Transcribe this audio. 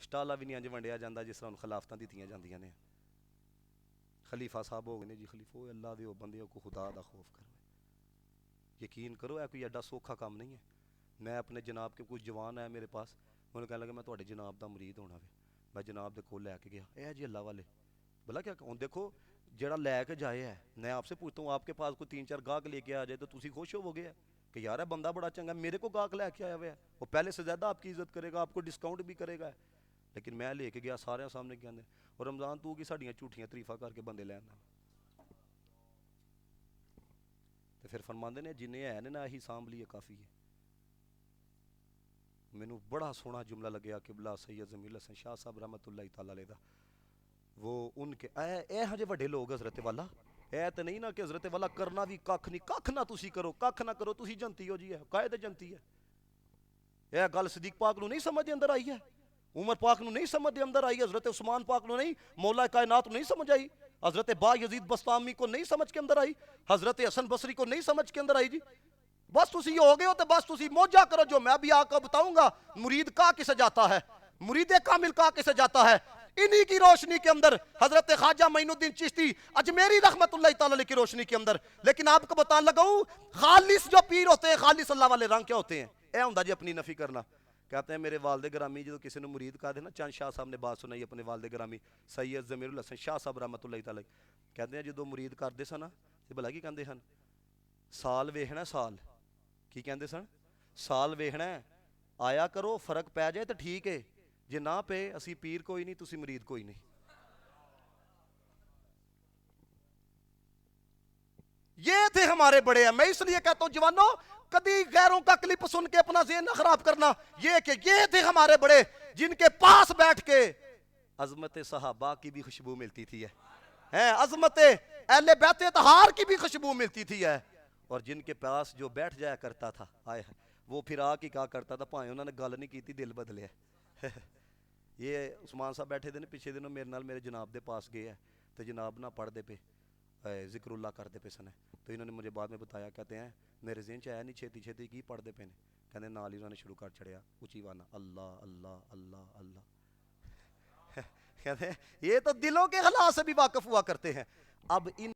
ਸਟਾਲਾ ਵੀ ਨਹੀਂ ਇੰਜ ਵੰਡਿਆ ਜਾਂਦਾ ਜਿਸ ਤਰ੍ਹਾਂ ਖਿਲਾਫਤਾਂ ਦਿੱਤੀਆਂ ਜਾਂਦੀਆਂ ਨੇ। ਖਲੀਫਾ صاحب ہو گئے نے جی خلیفہ اللہ دے بندے کو خدا دا خوف کرو، یقین کرو اے کوئی ایڈا سوکھا کام نہیں ہے۔ میں اپنے جناب کے کچھ جوان ہے میرے پاس، انہوں نے کہنے لگا میں تھوڑے جناب دا مرید ہونا وے، میں جناب دے کول لے کے گیا، اے جی اللہ والے بلا کیا ہوں دیکھو جڑا لے کے جائے ہے، میں آپ سے پوچھتا ہوں آپ کے پاس کوئی 3-4 گاہک لے کے آ جائے تو تسی خوش ہو گے کہ یار ہے بندہ بڑا چنگا میرے کو گاہک لے کے آیا ہوا ہے، وہ پہلے سے زیادہ آپ کی عزت کرے گا، آپ کو ڈسکاؤنٹ بھی کرے گا، لیکن میں لے کے گیا سارے سامنے کیا اور رمضان تو کی ساڑیاں جھوٹیاں تعریفہ کر کے بندے لے آنا، تو پھر فرماندے نے جنہیں ہے نا ہی سانبھ لیے کافی ہے۔ مینوں بڑا سونا جملہ لگیا قبلہ سید ضمیر الحسن شاہ صاحب رحمۃ اللہ تعالی علیہ دا، وہ ان کے اے ہجے بڑے لوگ حضرت والا اے تے نہیں نا کہ حضرت والا کرنا بھی ککھ نہیں، ککھ نہ تسی کرو، ککھ نہ کرو، تسی جنتی ہو جی ہے قائد جنتی ہے۔ اے گل صدیق پاک نو نہیں سمجھ دے اندر آئی ہے، عمر پاک نو نہیں سمجھ دے اندر آئی، حضرت عثمان پاک نو نہیں، مولا کائنات نہیں سمجھ آئی، حضرت با یزید بستامی کو نہیں سمجھ کے اندر آئی، حضرت حسن بصری کو نہیں سمجھ کے اندر آئی جی۔ بس تسی ہو گئے ہو تو بس تسی موجہ کرو، جو میں بھی آ کر بتاؤں گا مرید کا کسے جاتا ہے، مرید کامل کا کسے جاتا ہے، انہی کی روشنی کے اندر حضرت خواجہ معین الدین چشتی اجمیری رحمت اللہ تعالی علیہ کی روشنی کے اندر۔ لیکن آپ کو بتانے لگا ہوں خالص جو پیر ہوتے ہیں، خالص اللہ والے رنگ کیا ہوتے ہیں، اے ہوندہ جی اپنی نفی کرنا۔ کہتے ہیں میرے والد گرامی جو کسی نے مرید کہا دے نا، چند شاہ صاحب نے بات سنائی اپنے والد گرامی سید ضمیر الحسن شاہ صاحب رحمت اللہ تعالی، کہتے ہیں جدو مرید کردے سن تے بھلا کی کہندے سن، سال ویکھنا سال کی کہندے سن، سال ویکھنا آیا کرو، فرق پہ جائے تو ٹھیک ہے، جے نہ پے اسی پیر کوئی نہیں تسی مرید کوئی نہیں۔ یہ تھے ہمارے بڑے ہیں۔ میں اس لیے کہتا ہوں جوانوں کبھی غیروں کا کلپ سن کے اپنا ذہن نہ خراب کرنا، یہ کہ یہ تھے ہمارے بڑے جن کے پاس بیٹھ کے عظمت صحابہ کی بھی خوشبو ملتی تھی ہے، عظمت اہل بیت اطہار کی بھی خوشبو ملتی تھی ہے، اور جن کے پاس جو بیٹھ جایا کرتا تھا آئے وہ پھر آ کے کہا کرتا تھا پائیں انہوں نے گل نہیں کی تھی دل بدلے ہے۔ یہ عثمان صاحب بیٹھے دن پیچھے دنوں میرے نال میرے جناب دے پاس گئے ہیں تو جناب نہ پڑھ دے پہ ذکر اللہ کرتے پہ سنے، تو انہوں نے مجھے بعد میں بتایا کہتے ہیں میرے ذہن چ آیا نہیں چھیتی چھیتی کی پڑھ دے پہ کہتے نال ہی انہوں نے شروع کر چھڑیا اچھی وانا اللہ اللہ اللہ اللہ، کہتے ہیں یہ تو دلوں کے خلا سے بھی واقف ہوا کرتے ہیں۔ اب ان